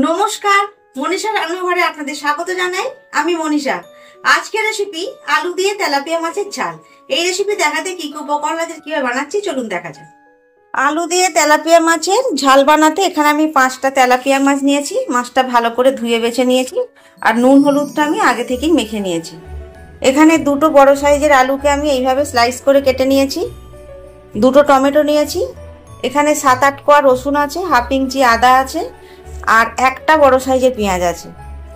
নমস্কার, মনীষা রান্নাঘরে আপনাদের স্বাগত জানাই। আমি মনীষা। আজকের রেসিপি আলু দিয়ে তেলাপিয়া মাছের ঝাল। এই রেসিপি দেখাতে কি কি উপকরণ আছে, কিভাবে বানাচ্ছি চলুন দেখা যাক। আলু দিয়ে তেলাপিয়া মাছের ঝাল বানাতে এখানে আমি 5টা তেলাপিয়া মাছ নিয়েছি। মাছটা ভালো করে ধুয়ে বেছে নিয়েছি আর নুন হলুদটা আমি আগে থেকেই মেখে নিয়েছি। এখানে দুটো বড় সাইজের আলুকে আমি এইভাবে স্লাইস করে কেটে নিয়েছি। দুটো টমেটো নিয়েছি। এখানে 7-8 কোয়া রসুন আছে, হাফ ইঞ্চি আদা আছে আর একটা বড় সাইজের পেঁয়াজ আছে।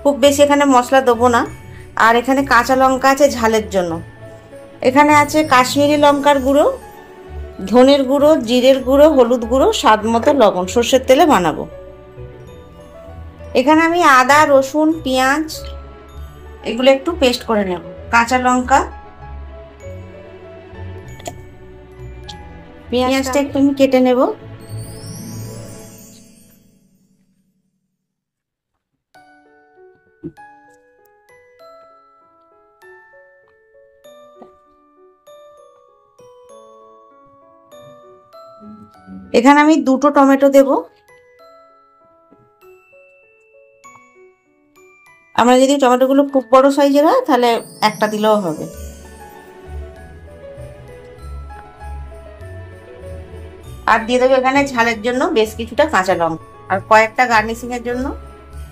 খুব বেশি এখানে মশলা দেবো না। আর এখানে কাঁচা লঙ্কা আছে ঝালের জন্য। এখানে আছে কাশ্মীরি লঙ্কার গুঁড়ো, ধনের গুঁড়ো, জিরের গুঁড়ো, হলুদ গুঁড়ো, স্বাদ মতো লবণ। সর্ষের তেলে বানাবো। এখানে আমি আদা, রসুন, পেঁয়াজ এগুলো একটু পেস্ট করে নেব। কাঁচা লঙ্কা, পেঁয়াজটা একটু আমি কেটে নেব। এখানে আমি দুটো টমেটো দেব। আমরা যদি টমেটোগুলো খুব বড় সাইজের হয় তাহলে একটা দিলেও হবে। আর দিয়ে দেবো এখানে ঝালের জন্য বেশ কিছুটা কাঁচা লঙ্কা আর কয়েকটা গার্নিশিং এর জন্য,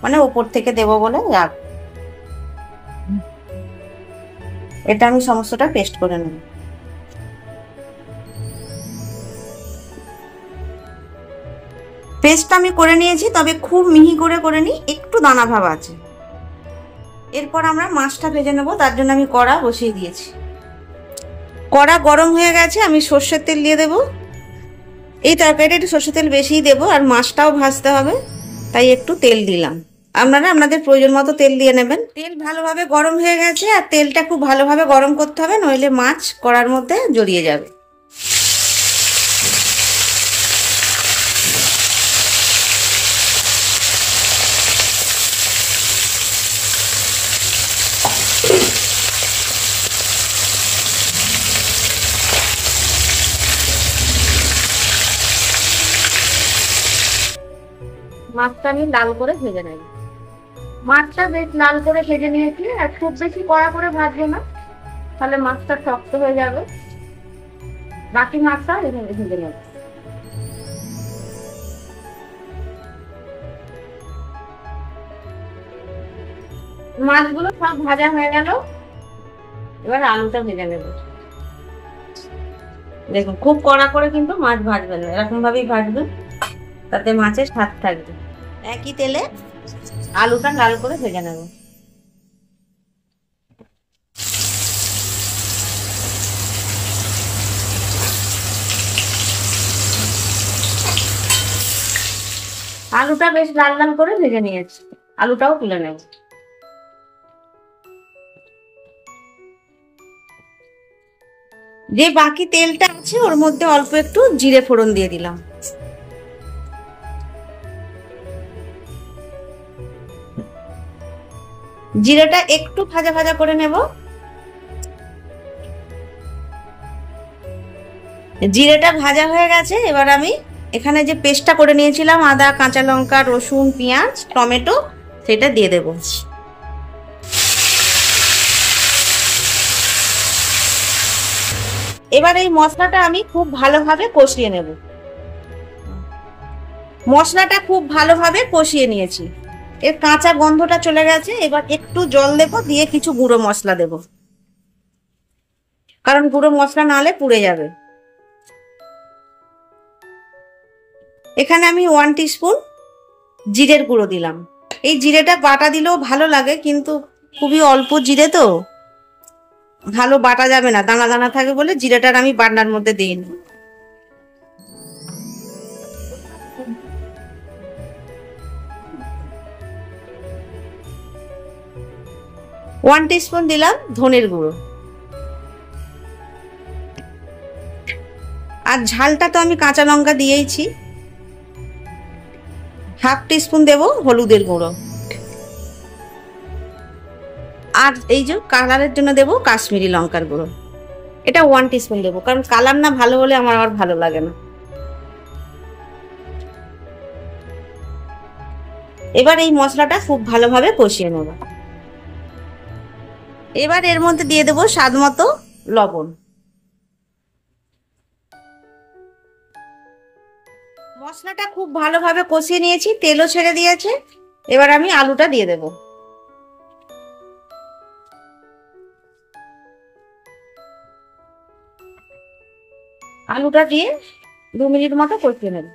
মানে উপর থেকে দেবো বলে রাখ। এটা আমি সমস্তটা পেস্ট করে নেব। পেস্টটা আমি করে নিয়েছি, তবে খুব মিহি করে নিই, একটু দানা ভাব আছে। এরপর আমরা মাছটা ভেজে নেব। তার জন্য আমি কড়া বসিয়ে দিয়েছি। কড়া গরম হয়ে গেছে, আমি সর্ষের তেল দিয়ে দেবো। এই তরকারিটা একটু সর্ষের তেল বেশিই দেবো, আর মাছটাও ভাজতে হবে, তাই একটু তেল দিলাম। আপনারা আপনাদের প্রয়োজন মতো তেল দিয়ে নেবেন। তেল ভালোভাবে গরম হয়ে গেছে, আর তেলটা খুব ভালোভাবে গরম করতে হবে, নইলে মাছ কড়ার মধ্যে জড়িয়ে যাবে। মাছটা আমি লাল করে ভেজে নেব। মাছটা বেশ লাল করে ভেজে নিয়েছি, আর খুব বেশি কড়া করে ভাজবো না, তাহলে মাছটা শক্ত হয়ে যাবে। বাকি মাছটা এখানে ভেজে নেব। মাছগুলো সব ভাজা হয়ে গেল, এবার আলুটা ভেজে নেব। দেখুন, খুব কড়া করে কিন্তু মাছ ভাজবেন না, এরকম ভাবেই ভাজবেন, তাতে মাছের স্বাদ থাকবে। একই তেলে আলুটা লাল করে ভেজে নেব। আলুটা বেশ লাল লাল করে ভেজে নিয়েছি, আলুটাও তুলে নেব। যে বাকি তেলটা আছে ওর মধ্যে অল্প একটু জিরে ফোড়ন দিয়ে দিলাম। জিরেটা একটু ভাজা ভাজা করে নেব। জিরেটা ভাজা হয়ে গেছে, এবার আমি এখানে যে পেস্টটা করে নিয়েছিলাম আদা, কাঁচা লঙ্কা, রসুন, পেঁয়াজ, টমেটো, সেটা দিয়ে দেব। এবার এই মশলাটা আমি খুব ভালোভাবে কষিয়ে নেব। মশলাটা খুব ভালোভাবে কষিয়ে নিয়েছি, এর কাঁচা গন্ধটা চলে গেছে। এবার একটু জল দেব, দিয়ে কিছু গুঁড়ো মশলা দেব, কারণ গুঁড়ো মশলা না হলে পুড়ে যাবে। এখানে আমি 1 টিস্পুন জিরের গুঁড়ো দিলাম। এই জিরেটা বাটা দিলেও ভালো লাগে, কিন্তু খুবই অল্প জিরে তো ভালো বাটা যাবে না, দানা দানা থাকে বলে জিরেটার আমি বাটনার মধ্যে দিইনি। 1 টিস্পুন দিলাম ধনের গুঁড়ো। আর ঝালটা তো আমি কাঁচা লঙ্কা দিয়েইছি। হাফ টিস্পুন দেব হলুদের গুঁড়ো। আর এই যে কালারের জন্য দেব কাশ্মীরি লঙ্কার গুঁড়ো, এটা 1 টিস্পুন দেবো, কারণ কালার না ভালো হলে আমার আর ভালো লাগে না। এবার এই মশলাটা খুব ভালোভাবে কষিয়ে নেব। এবার এর মধ্যে দিয়ে দেবো স্বাদ মতো লবণ। মশলাটা খুব ভালোভাবে কষিয়ে নিয়েছি, তেলও ছেড়ে দিয়েছে। এবার আমি আলুটা দিয়ে দেব। আলুটা দিয়ে 2 মিনিট মতো কষিয়ে নেব।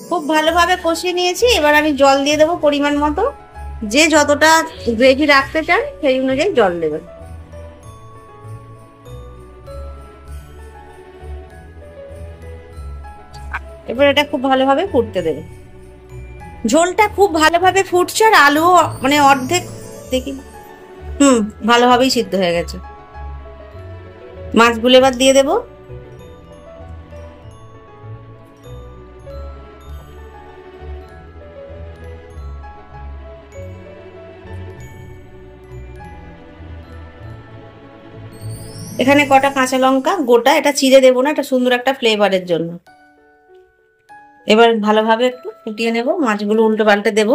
খুব ভালোভাবে কষিয়ে নিয়েছি। এবার আমি জল দিয়ে দেবো পরিমাণ মতো। যে যতটা গ্রেভি রাখতে চান সেই অনুযায়ী জল দেবেন। এবার এটা খুব ভালোভাবে ফুটতে দেবে। ঝোলটা খুব ভালোভাবে ফুটছে আর আলু মানে অর্ধেক দেখি ভালোভাবেই সিদ্ধ হয়ে গেছে। মাছগুলো এবার দিয়ে দেবো। এখানে কটা কাঁচা লঙ্কা গোটা, এটা চিড়ে দেবো না, এটা সুন্দর একটা ফ্লেভারের জন্য। এবার ভালোভাবে একটু ফুটিয়ে নেব। মাছগুলো উল্টে পাল্টে দেব।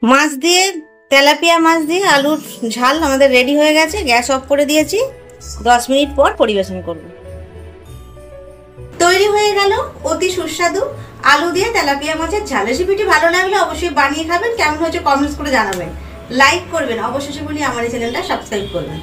মাছ দিয়ে তেলাপিয়া মাছ দিয়ে আলুর ঝাল আমাদের রেডি হয়ে গেছে। গ্যাস অফ করে দিয়েছি। 10 মিনিট পর পরিবেশন করব। তৈরি হয়ে গেল অতি সুস্বাদু আলু দিয়ে তেলাপিয়া মাছের ঝাল। রেসিপিটি ভালো লাগলে অবশ্যই বানিয়ে খাবেন। কেমন হয়েছে কমেন্টস করে জানাবেন, লাইক করবেন, অবশ্যই বলি আমার এই চ্যানেলটা সাবস্ক্রাইব করবেন।